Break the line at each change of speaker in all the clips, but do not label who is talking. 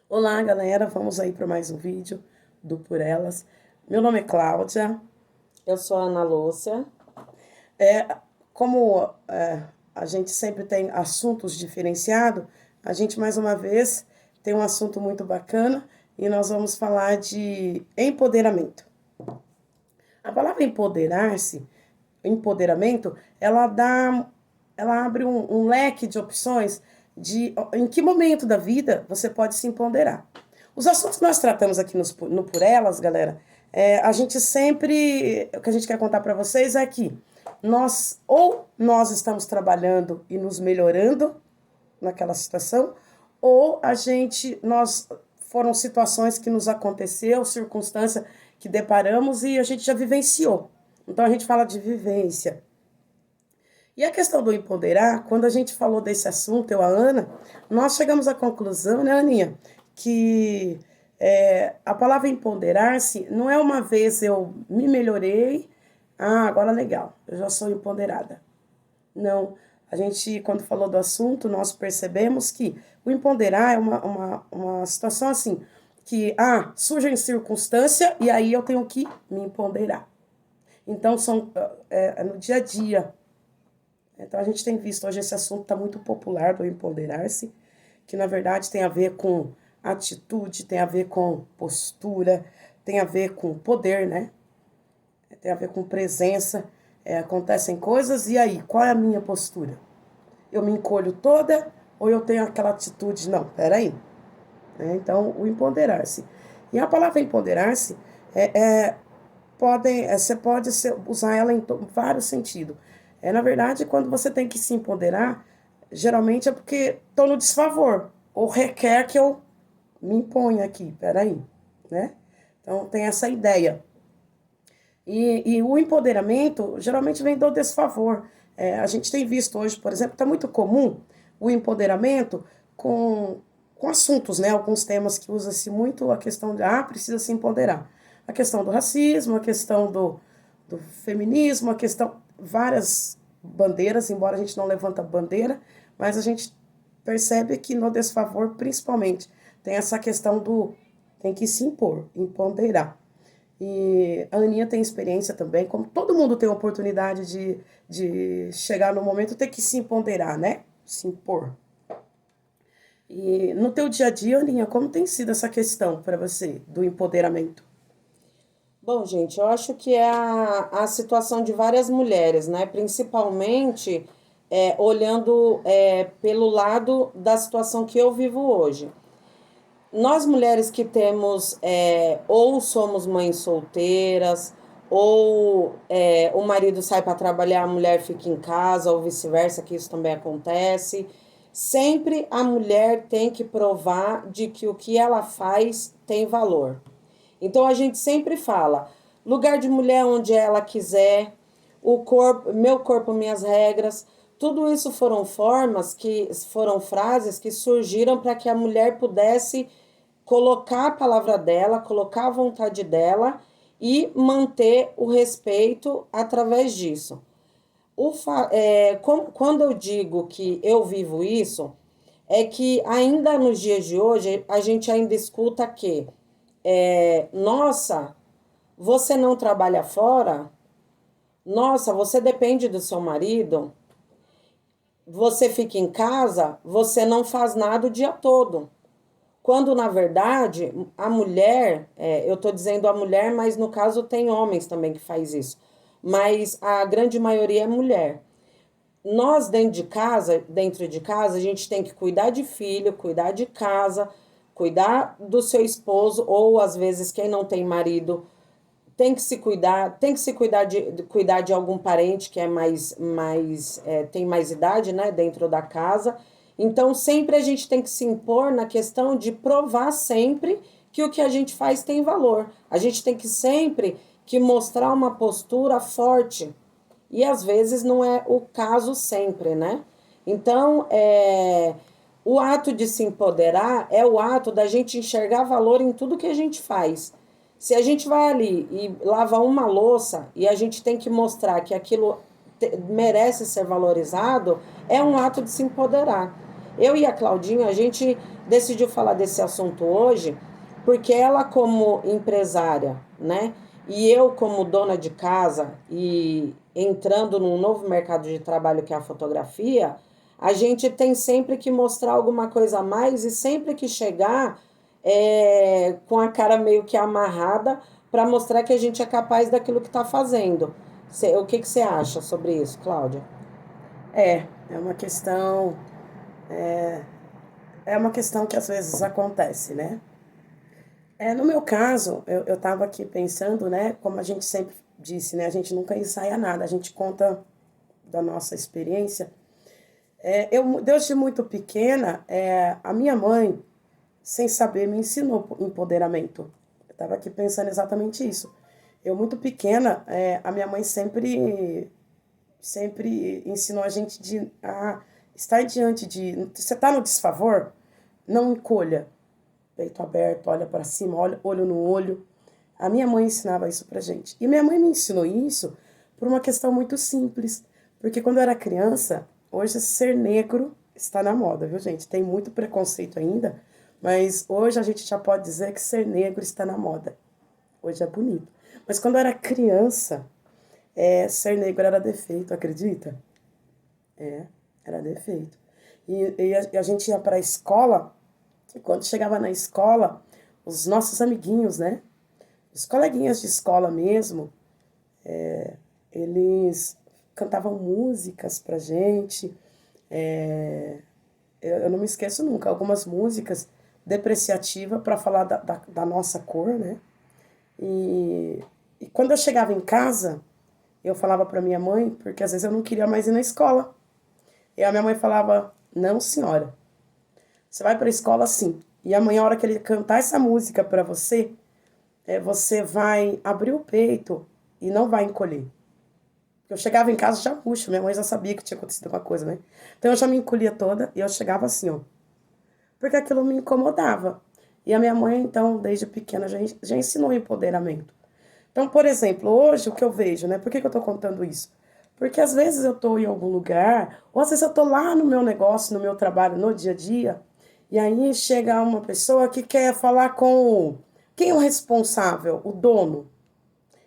Olá, galera, vamos aí para mais um vídeo do Por Elas. Meu nome é Cláudia.
Eu sou a Ana Lúcia.
É, como a gente sempre tem assuntos diferenciados, a gente mais uma vez tem um assunto muito bacana e nós vamos falar de empoderamento. A palavra empoderar-se, empoderamento, ela abre um leque de opções de em que momento da vida você pode se empoderar. Os assuntos que nós tratamos aqui no Por Elas, galera, a gente sempre, o que a gente quer contar para vocês é que nós estamos trabalhando e nos melhorando naquela situação, ou nós foram situações que nos aconteceu, circunstância que deparamos e a gente já vivenciou. Então a gente fala de vivência. E a questão do empoderar, quando a gente falou desse assunto, eu e a Ana, nós chegamos à conclusão, né, Aninha, que a palavra empoderar-se não é uma vez eu me melhorei, agora legal, eu já sou empoderada. Não, a gente, quando falou do assunto, nós percebemos que o empoderar é uma situação assim, que, surge em circunstância e aí eu tenho que me empoderar. Então, é no dia a dia. Então, a gente tem visto hoje esse assunto está muito popular do empoderar-se, que na verdade tem a ver com atitude, tem a ver com postura, tem a ver com poder, né? Tem a ver com presença. Acontecem coisas, e aí, qual é a minha postura? Eu me encolho toda ou eu tenho aquela atitude? Não, peraí. Então, o empoderar-se. E a palavra empoderar-se, você pode usar ela em vários sentidos. Na verdade, quando você tem que se empoderar, geralmente é porque estou no desfavor, ou requer que eu me imponha aqui, peraí, né? Então, tem essa ideia. E o empoderamento geralmente vem do desfavor. A gente tem visto hoje, por exemplo, está muito comum o empoderamento com assuntos, né? Alguns temas que usa-se muito a questão de, precisa se empoderar. A questão do racismo, a questão do feminismo, a questão, várias bandeiras, embora a gente não levanta bandeira, mas a gente percebe que no desfavor, principalmente, tem essa questão tem que se impor, empoderar. E a Aninha tem experiência também, como todo mundo tem a oportunidade de chegar no momento, ter que se empoderar, né? Se impor. E no teu dia a dia, Aninha, como tem sido essa questão para você, do empoderamento?
Bom, gente, eu acho que é a situação de várias mulheres, né? Principalmente olhando pelo lado da situação que eu vivo hoje. Nós mulheres que temos, ou somos mães solteiras, ou o marido sai para trabalhar, a mulher fica em casa, ou vice-versa, que isso também acontece. Sempre a mulher tem que provar de que o que ela faz tem valor. Então a gente sempre fala, lugar de mulher onde ela quiser, o corpo, meu corpo, minhas regras. Tudo isso foram frases que surgiram para que a mulher pudesse colocar a palavra dela, colocar a vontade dela e manter o respeito através disso. Quando eu digo que eu vivo isso, é que ainda nos dias de hoje a gente ainda escuta que nossa, você não trabalha fora? Nossa, você depende do seu marido? Você fica em casa? Você não faz nada o dia todo. Quando, na verdade, a mulher, eu estou dizendo a mulher, mas no caso tem homens também que faz isso. Mas a grande maioria é mulher. Nós dentro de casa, a gente tem que cuidar de filho, cuidar de casa, cuidar do seu esposo, ou às vezes quem não tem marido tem que se cuidar cuidar de algum parente que é tem mais idade, né, dentro da casa. Então, sempre a gente tem que se impor na questão de provar sempre que o que a gente faz tem valor. A gente tem que sempre que mostrar uma postura forte. E às vezes não é o caso sempre, né? Então, o ato de se empoderar é o ato da gente enxergar valor em tudo que a gente faz. Se a gente vai ali e lava uma louça e a gente tem que mostrar que aquilo merece ser valorizado, é um ato de se empoderar. Eu e a Claudinha, a gente decidiu falar desse assunto hoje, porque ela como empresária, né? E eu como dona de casa e entrando num novo mercado de trabalho que é a fotografia, a gente tem sempre que mostrar alguma coisa a mais e sempre que chegar com a cara meio que amarrada para mostrar que a gente é capaz daquilo que está fazendo. O que que você acha sobre isso, Cláudia?
É uma questão, é uma questão que às vezes acontece, né? No meu caso, eu tava aqui pensando, né? Como a gente sempre disse, né? A gente nunca ensaia nada, a gente conta da nossa experiência. Desde muito pequena, a minha mãe, sem saber, me ensinou empoderamento. Eu tava aqui pensando exatamente isso. Eu, muito pequena, a minha mãe sempre ensinou a gente a estar diante de. Você está no desfavor? Não encolha. Peito aberto, olha para cima, olha, olho no olho. A minha mãe ensinava isso pra gente. E minha mãe me ensinou isso por uma questão muito simples. Porque quando eu era criança, hoje ser negro está na moda, viu, gente? Tem muito preconceito ainda, mas hoje a gente já pode dizer que ser negro está na moda. Hoje é bonito. Mas quando eu era criança, ser negro era defeito, acredita? É, era defeito. E a gente ia para a escola, e quando chegava na escola, os nossos amiguinhos, né? Os coleguinhas de escola mesmo, eles cantavam músicas pra gente. é, eu não me esqueço nunca, algumas músicas depreciativas para falar da nossa cor, né? E, e quando eu chegava em casa, eu falava para minha mãe, porque às vezes eu não queria mais ir na escola. E a minha mãe falava: Não, senhora, você vai para a escola sim. E amanhã, a hora que ele cantar essa música para você, você vai abrir o peito e não vai encolher. Eu chegava em casa já murcha, minha mãe já sabia que tinha acontecido alguma coisa, né? Então eu já me encolhia toda e eu chegava assim, ó. Porque aquilo me incomodava. E a minha mãe, então, desde pequena, já ensinou empoderamento. Então, por exemplo, hoje o que eu vejo, né? Por que eu tô contando isso? Porque às vezes eu tô em algum lugar, ou às vezes eu tô lá no meu negócio, no meu trabalho, no dia a dia, e aí chega uma pessoa que quer falar com quem é o responsável, o dono.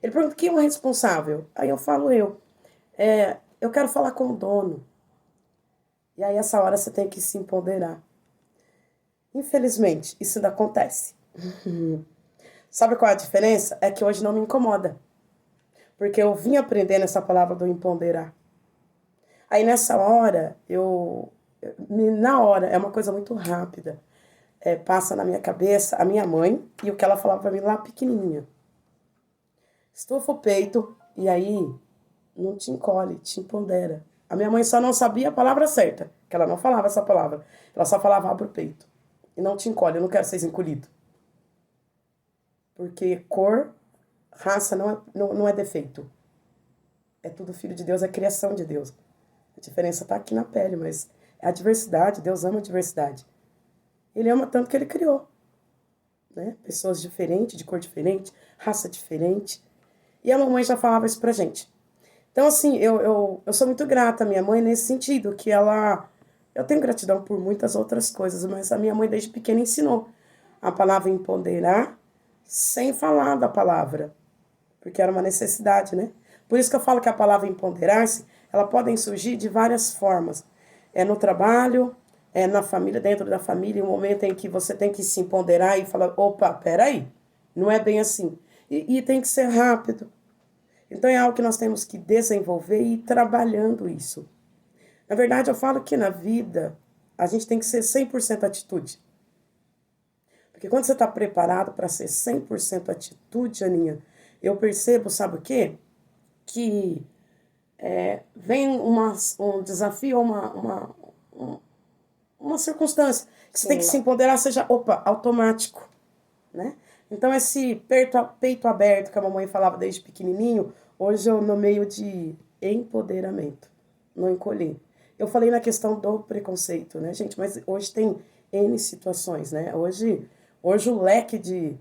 Ele pergunta quem é o responsável. Aí eu falo eu. Eu quero falar com o dono. E aí, essa hora, você tem que se empoderar. Infelizmente, isso ainda acontece. Sabe qual é a diferença? É que hoje não me incomoda. Porque eu vim aprendendo essa palavra do empoderar. Aí, nessa hora, na hora, é uma coisa muito rápida. Passa na minha cabeça a minha mãe e o que ela falava pra mim lá pequenininha. Estufa o peito e aí não te encolhe, te empodera. A minha mãe só não sabia a palavra certa, que ela não falava essa palavra. Ela só falava abre o peito. E não te encolhe, eu não quero ser encolhido. Porque cor, raça não é defeito. É tudo filho de Deus, é criação de Deus. A diferença está aqui na pele, mas é a diversidade, Deus ama a diversidade. Ele ama tanto que ele criou, né? Pessoas diferentes, de cor diferente, raça diferente. E a mamãe já falava isso pra gente. Então, assim, eu sou muito grata à minha mãe nesse sentido, que ela. Eu tenho gratidão por muitas outras coisas, mas a minha mãe desde pequena ensinou a palavra empoderar sem falar da palavra, porque era uma necessidade, né? Por isso que eu falo que a palavra empoderar-se, ela podem surgir de várias formas. É no trabalho, é na família, dentro da família, um momento em que você tem que se empoderar e falar, opa, peraí, não é bem assim. E tem que ser rápido. Então é algo que nós temos que desenvolver e ir trabalhando isso. Na verdade, eu falo que na vida a gente tem que ser 100% atitude. Porque quando você está preparado para ser 100% atitude, Aninha, eu percebo, sabe o quê? Que vem um desafio, uma circunstância que você tem que
Sim.
se empoderar, seja, opa, automático, né? Então, esse peito aberto que a mamãe falava desde pequenininho, hoje eu nomeio de empoderamento, não encolher. Eu falei na questão do preconceito, né, gente? Mas hoje tem N situações, né? Hoje o leque de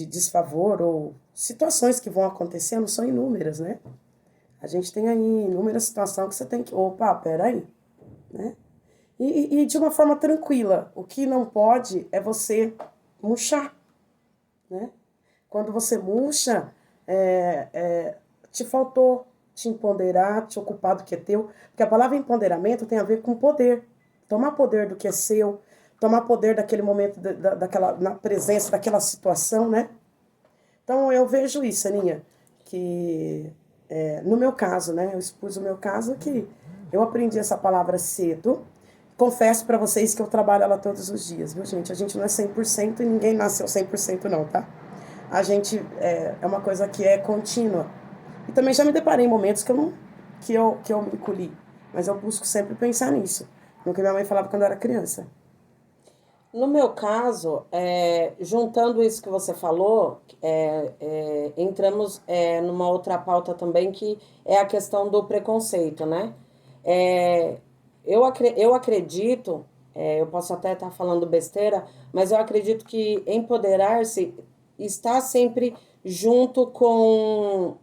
desfavor ou situações que vão acontecendo são inúmeras, né? A gente tem aí inúmeras situações que você tem que, opa, peraí, né? E de uma forma tranquila. O que não pode é você murchar, né? Quando você murcha, te faltou te empoderar, te ocupar do que é teu. Porque a palavra empoderamento tem a ver com poder. Tomar poder do que é seu, tomar poder daquele momento, daquela, na presença daquela situação, né? Então eu vejo isso, Aninha, que no meu caso, né? Eu expus o meu caso que eu aprendi essa palavra cedo. Confesso para vocês que eu trabalho ela todos os dias, viu, gente? A gente não é 100% e ninguém nasceu 100% não, tá? A gente é uma coisa que é contínua. E também já me deparei em momentos que eu não, que eu me encolhi. Mas eu busco sempre pensar nisso. No que minha mãe falava quando eu era criança.
No meu caso, juntando isso que você falou, entramos numa outra pauta também, que é a questão do preconceito, né? É, eu acredito, eu posso até estar falando besteira, mas eu acredito que empoderar-se está sempre junto com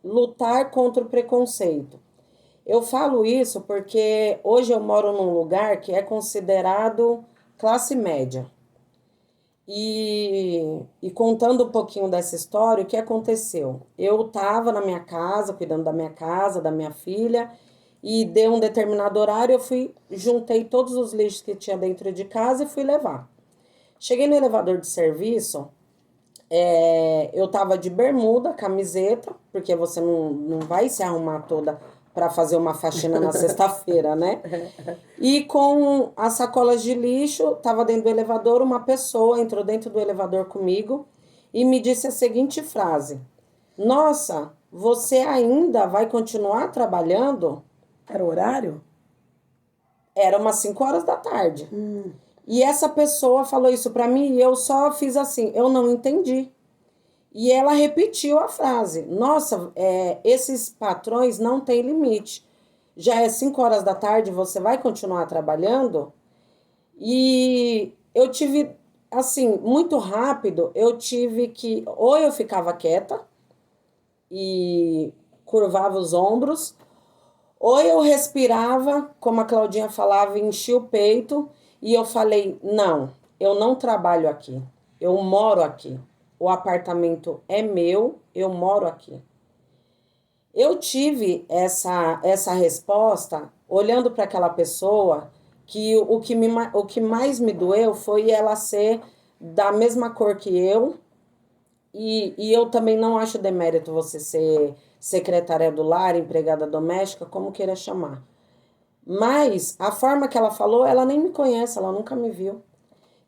lutar contra o preconceito. Eu falo isso porque hoje eu moro num lugar que é considerado classe média. E contando um pouquinho dessa história, o que aconteceu? Eu estava na minha casa, cuidando da minha casa, da minha filha, e deu um determinado horário, eu fui, juntei todos os lixos que tinha dentro de casa e fui levar. Cheguei no elevador de serviço, eu tava de bermuda, camiseta, porque você não vai se arrumar toda para fazer uma faxina na sexta-feira, né? E com as sacolas de lixo, tava dentro do elevador, uma pessoa entrou dentro do elevador comigo e me disse a seguinte frase: Nossa, você ainda vai continuar trabalhando?
Era horário?
Era umas 5 horas da tarde.
Hum,
E essa pessoa falou isso para mim e eu só fiz assim, eu não entendi. E ela repetiu a frase: Nossa, esses patrões não têm limite. Já é 5 horas da tarde, você vai continuar trabalhando? E eu tive, assim, muito rápido, eu tive que, ou eu ficava quieta e curvava os ombros, ou eu respirava, como a Claudinha falava, enchia o peito e eu falei: Não, eu não trabalho aqui, eu moro aqui. O apartamento é meu, eu moro aqui. Eu tive essa resposta olhando para aquela pessoa que o que mais me doeu foi ela ser da mesma cor que eu e eu também não acho demérito você ser secretária do lar, empregada doméstica, como queira chamar. Mas a forma que ela falou, ela nem me conhece, ela nunca me viu.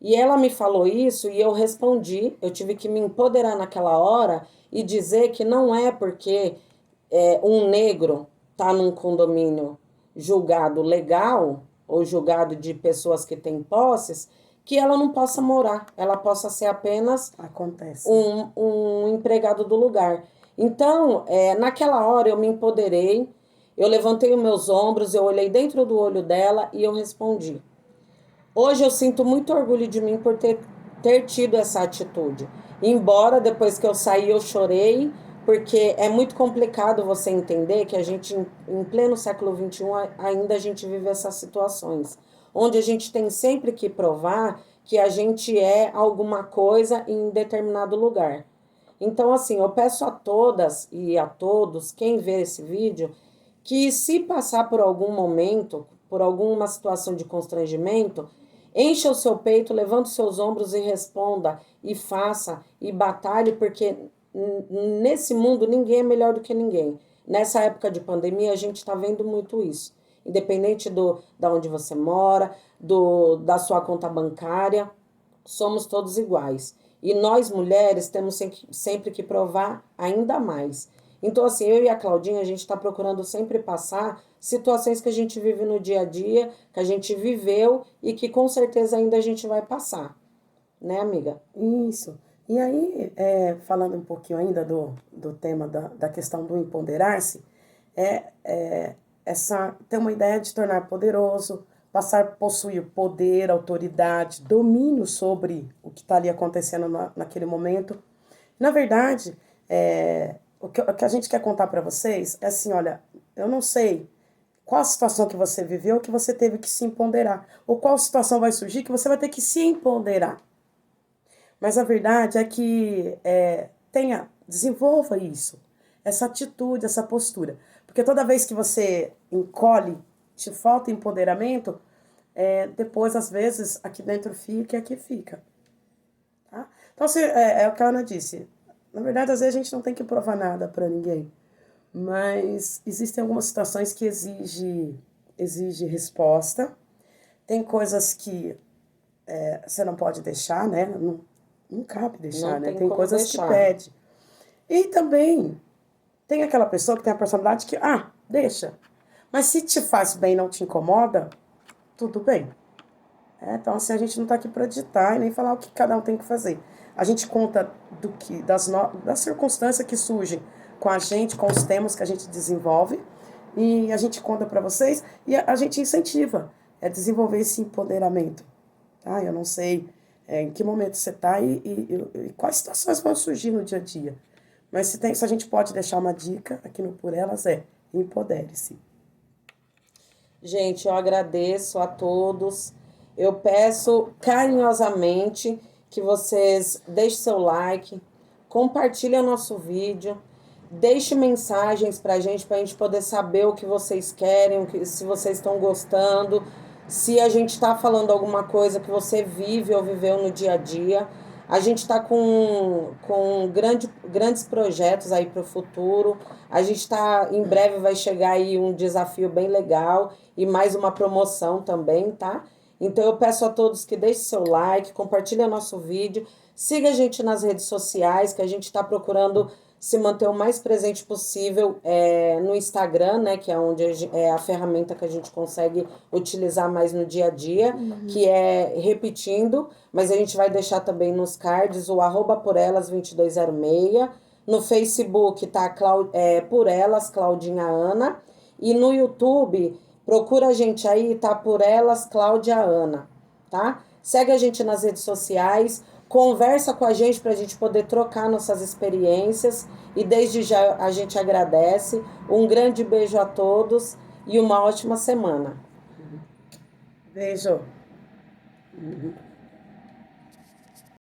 E ela me falou isso e eu respondi, eu tive que me empoderar naquela hora e dizer que não é porque um negro está num condomínio julgado legal ou julgado de pessoas que têm posses, que ela não possa morar, ela possa ser apenas
acontece.
um empregado do lugar. Então, naquela hora eu me empoderei, eu levantei os meus ombros, eu olhei dentro do olho dela e eu respondi. Hoje eu sinto muito orgulho de mim por ter tido essa atitude. Embora depois que eu saí eu chorei, porque é muito complicado você entender que a gente, em pleno século XXI, ainda a gente vive essas situações. Onde a gente tem sempre que provar que a gente é alguma coisa em determinado lugar. Então, assim, eu peço a todas e a todos, quem vê esse vídeo, que se passar por algum momento, por alguma situação de constrangimento, encha o seu peito, levanta os seus ombros e responda, e faça, e batalhe, porque nesse mundo ninguém é melhor do que ninguém. Nessa época de pandemia, a gente está vendo muito isso. Independente da onde você mora, da sua conta bancária, somos todos iguais. E nós, mulheres, temos sempre que provar ainda mais. Então, assim, eu e a Claudinha, a gente está procurando sempre passar situações que a gente vive no dia a dia, que a gente viveu e que com certeza ainda a gente vai passar. Né, amiga?
Isso. E aí, falando um pouquinho ainda do tema da questão do empoderar-se, ter uma ideia de tornar poderoso, passar a possuir poder, autoridade, domínio sobre o que está ali acontecendo naquele momento. Na verdade, o que a gente quer contar para vocês é assim, olha, eu não sei Qual a situação que você viveu que você teve que se empoderar? Ou qual situação vai surgir que você vai ter que se empoderar? Mas a verdade é que desenvolva isso, essa atitude, essa postura. Porque toda vez que você encolhe, te falta empoderamento, depois, às vezes, aqui dentro fica e aqui fica. Tá? Então, é o que a Ana disse. Na verdade, às vezes a gente não tem que provar nada para ninguém. Mas existem algumas situações que exige resposta. Tem coisas que você não pode deixar, né? Não cabe deixar,
Não
né?
tem
Tem
como
coisas que
deixar.
pede. E também tem aquela pessoa que tem a personalidade que, deixa. Mas se te faz bem e não te incomoda, tudo bem. Então, assim, a gente não está aqui para ditar e nem falar o que cada um tem que fazer. A gente conta das circunstâncias que surgem com a gente, com os temas que a gente desenvolve, e a gente conta para vocês e a gente incentiva a desenvolver esse empoderamento. Tá? Eu não sei em que momento você está e quais situações vão surgir no dia a dia. Mas se a gente pode deixar uma dica aqui no Por Elas empodere-se.
Gente, eu agradeço a todos. Eu peço carinhosamente que vocês deixem seu like, compartilhem o nosso vídeo, deixem mensagens para a gente poder saber o que vocês querem, se vocês estão gostando, se a gente está falando alguma coisa que você vive ou viveu no dia a dia. A gente está com grandes projetos aí para o futuro. A gente está, em breve vai chegar aí um desafio bem legal e mais uma promoção também, tá? Então eu peço a todos que deixem seu like, compartilhem nosso vídeo, siga a gente nas redes sociais, que a gente está procurando se manter o mais presente possível no Instagram, né, que é onde é a ferramenta que a gente consegue utilizar mais no dia a dia, que é repetindo, mas a gente vai deixar também nos cards o @porelas2206, no Facebook tá Por Elas, Claudinha Ana, e no YouTube procura a gente aí, tá Por Elas, Cláudia Ana, tá? Segue a gente nas redes sociais, conversa com a gente para a gente poder trocar nossas experiências e desde já a gente agradece. Um grande beijo a todos e uma ótima semana.
Beijo.